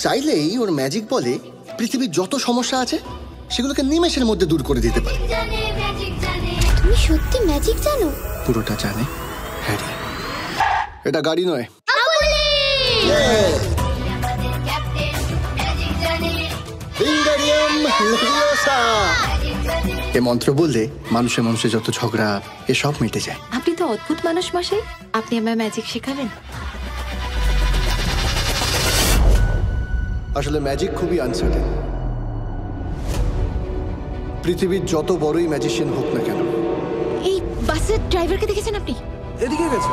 চাইলেই ওর ম্যাজিক বলে পৃথিবীর যত সমস্যা আছে সেগুলোকে নিমেষের মধ্যে দূর করে দিতে পারে। তুমি সত্যি ম্যাজিক জানো? পুরোটা জানে হ্যারি। এটা গাড়ি নয়, Wingardium Leviosa। এ মন্ত্র বললে মানুষের মানুষের যত ঝগড়া এসব মিটে যায়। আপনি তো অদ্ভুত মানুষ মশাই, আপনি আমায় ম্যাজিক শেখাবেন? আসলে ম্যাজিক খুবই আনসার্টেন। পৃথিবীর যত বড়ই ম্যাজিশিয়ান হোক না কেন। এই বাসের ড্রাইভারকে দেখেছেন আপনি? এদিকে গেছে।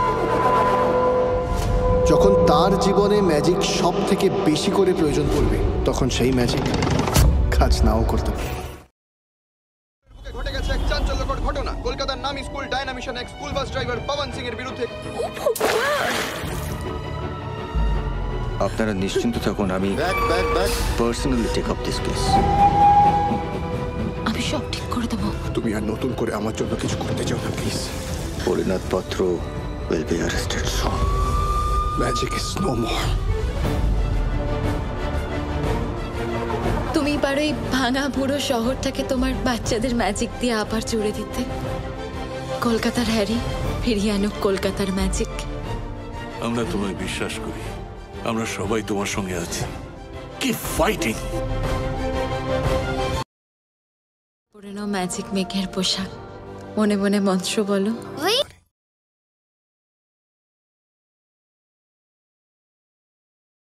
যখন তার জীবনে ম্যাজিক সব থেকে বেশি করে প্রয়োজন পড়বে তখন সেই ম্যাজিক কাজ নাও করতে পারে। ঘটে গেছে এক চাঞ্চল্যকর ঘটনা। কলকাতার নামী স্কুল ডায়নামিশন এক school bus driver Pawan Singh এর বিরুদ্ধে। আপনারা নিশ্চিন্ত থাকুন, আমি personally take up this case. আমি সব ঠিক করে দেবো। তুমি আর নতুন করে আমার জন্য কিছু করতে চাও না প্লিজ। পরিণত পত্র will be arrested soon. Magic is no more. তুমি পারো এই ভাঙা বুড়ো শহরটাকে তোমার বাচ্চাদের ম্যাজিক দিয়ে আবার জুড়ে দিতে। কলকাতার হ্যারি ফিরিয়ে আনুক কলকাতার ম্যাজিক। আমরা তোমায় বিশ্বাস করি, আমরা সবাই তোমার সঙ্গে আছি। কি ফাইটিং! পরে নাও ম্যাজিক মেঘের পোশাক, মনে মনে মন্ত্র বলো।